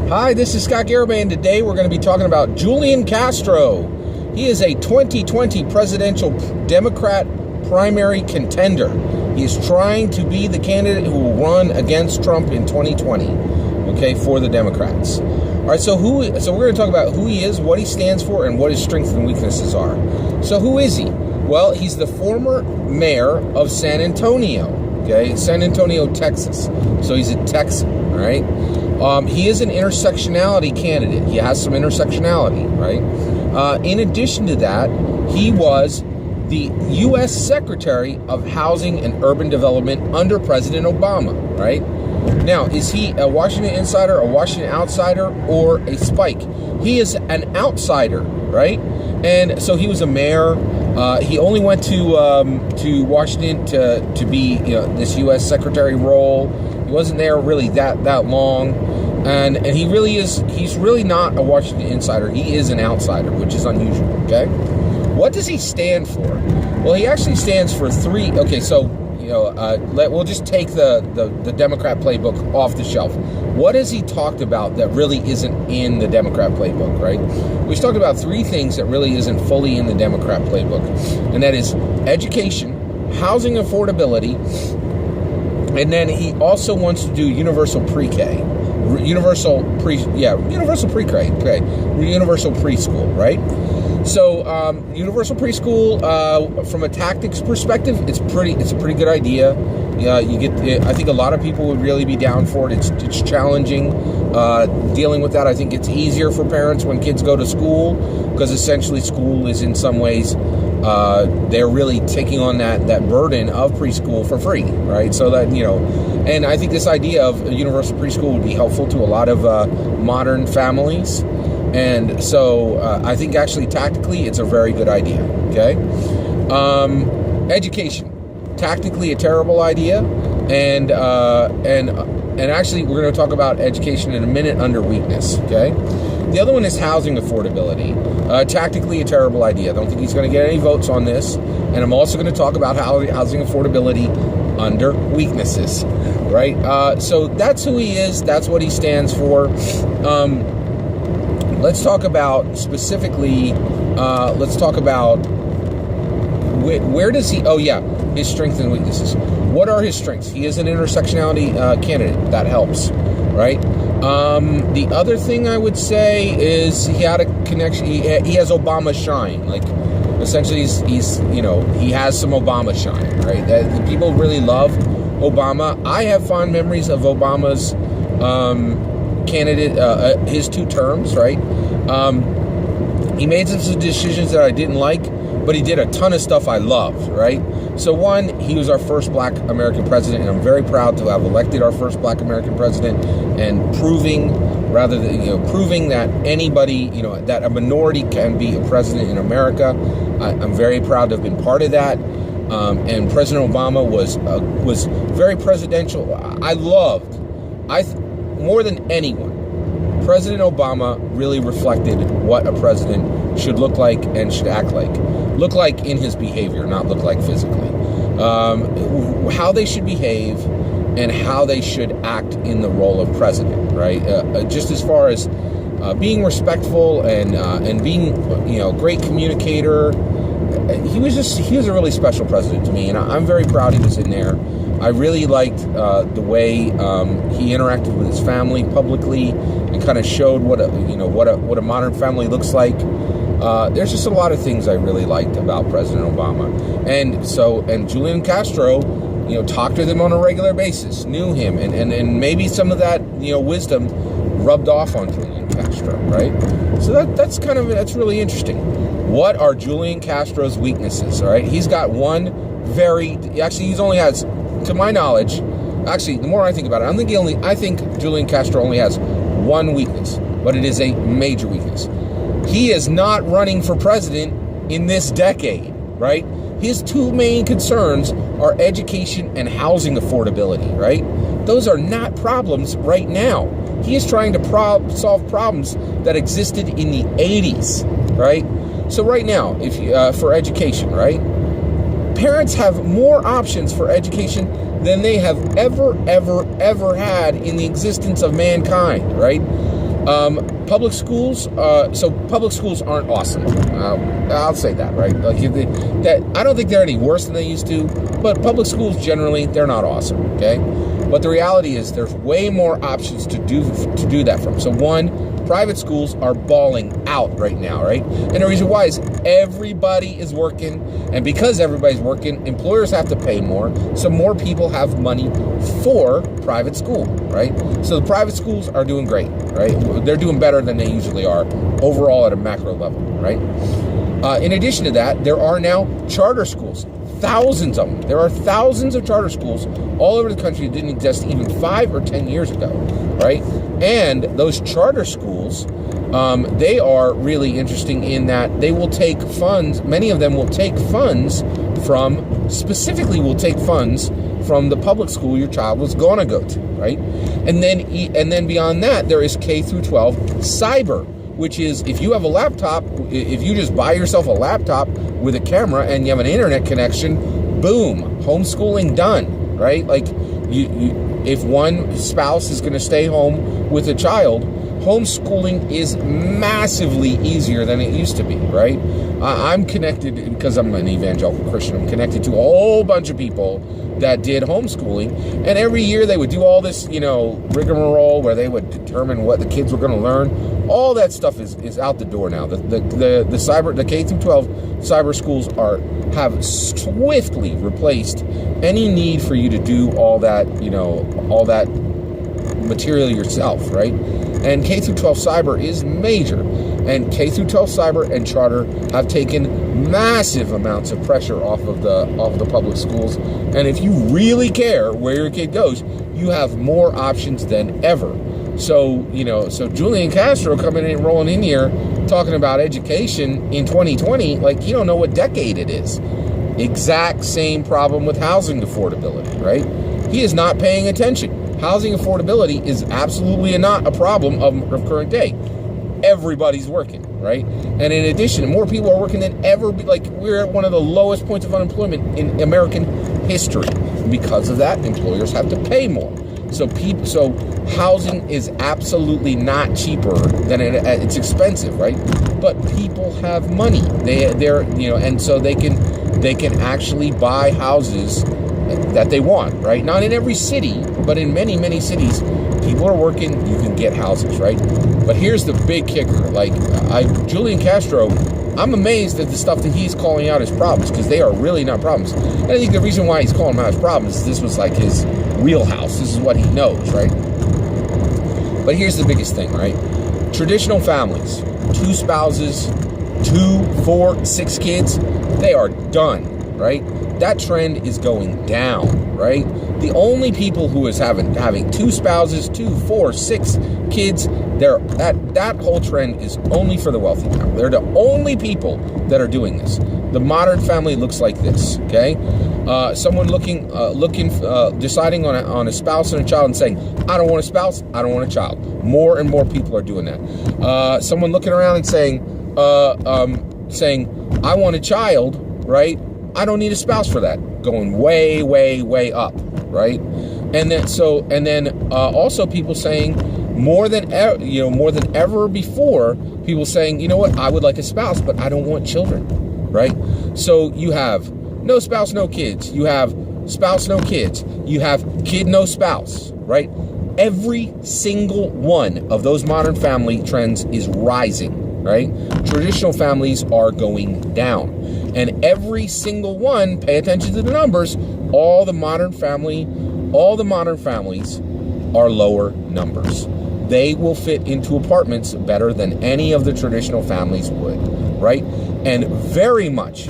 Hi, this is Scott Garibay, and today we're going to be talking about Julian Castro. He is a 2020 presidential Democrat primary contender. He is trying to be the candidate who will run against Trump in 2020, okay, for the Democrats. All right, so we're going to talk about who he is, what he stands for, and what his strengths and weaknesses are. So who is he? Well, he's the former mayor of San Antonio, okay, San Antonio, Texas. So he's a Texan, all right? He is an intersectionality candidate. He has some intersectionality, right? In addition to that, he was the U.S. Secretary of Housing and Urban Development under President Obama, right? Now, is he a Washington insider, a Washington outsider, or a spike? He is an outsider, right? And so he was a mayor. He only went to Washington to be this U.S. Secretary role. He wasn't there really that long, and he's really not a Washington insider. He is an outsider, which is unusual. Okay, what does he stand for? Well, he actually stands for three. Okay, so we'll just take the Democrat playbook off the shelf. What has he talked about that really isn't in the Democrat playbook, right? We've talked about three things that really isn't fully in the Democrat playbook, and that is education, housing affordability, and then he also wants to do universal pre-K, universal pre-K, universul preschool, right? So universal preschool, from a tactics perspective, it's a pretty good idea. I think a lot of people would really be down for it. It's challenging dealing with that. I think it's easier for parents when kids go to school, because essentially school is in some ways they're really taking on that burden of preschool for free, right? So that, and I think this idea of a universal preschool would be helpful to a lot of modern families. And so I think actually tactically it's a very good idea, okay? Education, tactically a terrible idea. And actually we're going to talk about education in a minute under weakness, okay? The other one is housing affordability. Tactically a terrible idea. I don't think he's going to get any votes on this. And I'm also going to talk about housing affordability under weaknesses, right? So that's who he is. That's what he stands for. Let's talk about specifically, where does he, his strengths and weaknesses. What are his strengths? He is an intersectionality candidate. That helps, right? The other thing I would say is he had a connection. He has Obama shine. Like, essentially, he has some Obama shine, right? People really love Obama. I have fond memories of Obama's candidate, his 2 terms, right? He made some decisions that I didn't like, but he did a ton of stuff I loved, right? So one, he was our first black American president, and I'm very proud to have elected our first black American president, and proving that anybody, that a minority can be a president in America. I'm very proud to have been part of that. And President Obama was very presidential. More than anyone, President Obama really reflected what a president should look like and should act like. Look like in his behavior, not look like physically. How they should behave and how they should act in the role of president, right? Just as far as being respectful and being, a great communicator. He was a really special president to me, and I'm very proud he was in there. I really liked the way he interacted with his family publicly and kind of showed what a modern family looks like. There's just a lot of things I really liked about President Obama, and Julian Castro, talked to them on a regular basis, knew him, and maybe some of that wisdom rubbed off on Julian Castro, right? So that's really interesting. What are Julian Castro's weaknesses? All right, he's got one he only has, to my knowledge, actually, the more I think about it, I think Julian Castro only has one weakness, but it is a major weakness. He is not running for president in this decade, right? His 2 main concerns are education and housing affordability, right? Those are not problems right now. He is trying to solve problems that existed in the 80s, right? So right now, for education, right? Parents have more options for education than they have ever had in the existence of mankind, right? Public schools, so public schools aren't awesome. I'll say that, right? Like I don't think they're any worse than they used to, but public schools generally, they're not awesome, okay? But the reality is there's way more options to do that from. So one, private schools are balling out right now, right? And the reason why is everybody is working, and because everybody's working, employers have to pay more, so more people have money for private school, right? So the private schools are doing great, right? They're doing better than they usually are overall at a macro level, right? In addition to that, there are now charter schools, thousands of them. There are thousands of charter schools all over the country that didn't exist even 5 or 10 years ago, right? And those charter schools, they are really interesting in that they will take funds, many of them will take funds specifically from the public school your child was going to go to, right? And then beyond that, there is K through 12 cyber, which is if you have a laptop, if you just buy yourself a laptop with a camera and you have an internet connection, boom, homeschooling done, right? Like if one spouse is going to stay home with a child, homeschooling is massively easier than it used to be, right? I'm connected, because I'm an evangelical Christian, I'm connected to a whole bunch of people that did homeschooling, and every year they would do all this, rigmarole where they would determine what the kids were going to learn. All that stuff is out the door now. The K through 12 cyber schools have swiftly replaced any need for you to do all that material yourself, right? And K through 12 cyber is major, and K through 12 cyber and charter have taken massive amounts of pressure off of the public schools. And if you really care where your kid goes, you have more options than ever. So Julian Castro coming in and rolling in here talking about education in 2020, like you don't know what decade it is. Exact same problem with housing affordability, right? He is not paying attention. Housing affordability is absolutely not a problem of current day. Everybody's working, right? And in addition, more people are working than ever. Like we're at one of the lowest points of unemployment in American history. Because of that, employers have to pay more. So housing is absolutely not cheaper than it's expensive, right? But people have money. And so they can actually buy houses that they want, right? Not in every city, but in many, many cities, people are working, you can get houses, right? But here's the big kicker. Julian Castro, I'm amazed at the stuff that he's calling out as problems, because they are really not problems. And I think the reason why he's calling them out as problems is this was like his wheelhouse. This is what he knows, right? But here's the biggest thing, right? Traditional families, 2 spouses, 2, 4, 6 kids, they are done, right? That trend is going down, right? The only people who is having 2 spouses, 2, 4, 6 kids, that whole trend is only for the wealthy now. They're the only people that are doing this. The modern family looks like this, okay? Someone deciding on a spouse and a child and saying, I don't want a spouse, I don't want a child. More and more people are doing that. Someone looking around and saying, I want a child, right? I don't need a spouse for that. Going way, way, way up, right? And then also people saying more than ever before, people saying, you know what, I would like a spouse, but I don't want children, right? So you have no spouse, no kids. You have spouse, no kids. You have kid, no spouse, right? Every single one of those modern family trends is rising, right? Traditional families are going down. And every single one, pay attention to the numbers, all the modern families are lower numbers. They will fit into apartments better than any of the traditional families would, right? And very much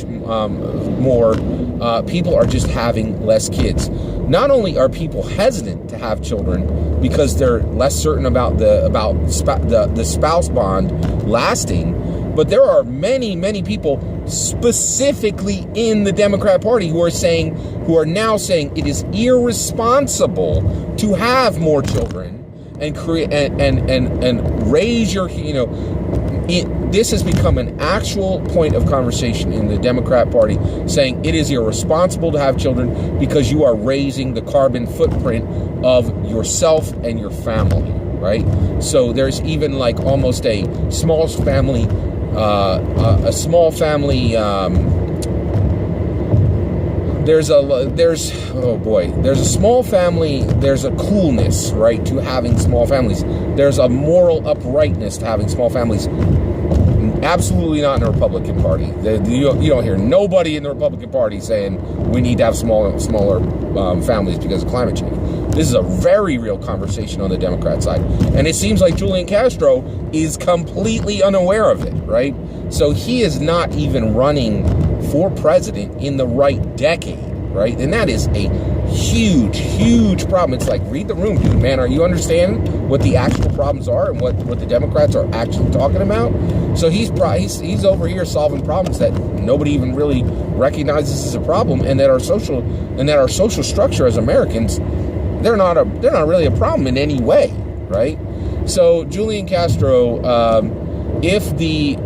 more people are just having less kids. Not only are people hesitant to have children because they're less certain about the spouse bond lasting, but there are many, many people specifically in the Democrat Party who are now saying it is irresponsible to have more children and create and raise your, this has become an actual point of conversation in the Democrat Party, saying it is irresponsible to have children because you are raising the carbon footprint of yourself and your family. right? So there's even like almost a small family, there's a small family, there's a coolness, right, to having small families. There's a moral uprightness to having small families. Absolutely not in the Republican Party. You don't hear nobody in the Republican Party saying we need to have smaller families because of climate change. This is a very real conversation on the Democrat side. And it seems like Julian Castro is completely unaware of it, right? So he is not even running for president in the right decade, right? And that is a huge, huge problem. It's like, read the room, dude, man. Are you understanding what the actual problems are and what the Democrats are actually talking about? So he's over here solving problems that nobody even really recognizes as a problem, and that our social structure as Americans, they're not really a problem in any way, right? So Julian Castro, if the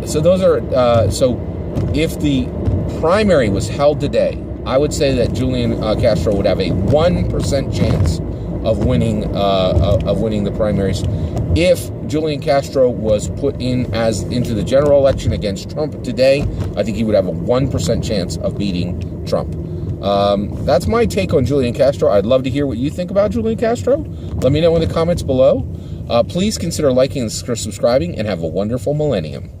primary was held today, I would say that Julian Castro would have a 1% chance of winning the primaries. If Julian Castro was put into the general election against Trump today, I think he would have a 1% chance of beating Trump. That's my take on Julian Castro. I'd love to hear what you think about Julian Castro. Let me know in the comments below. Please consider liking and subscribing, and have a wonderful millennium.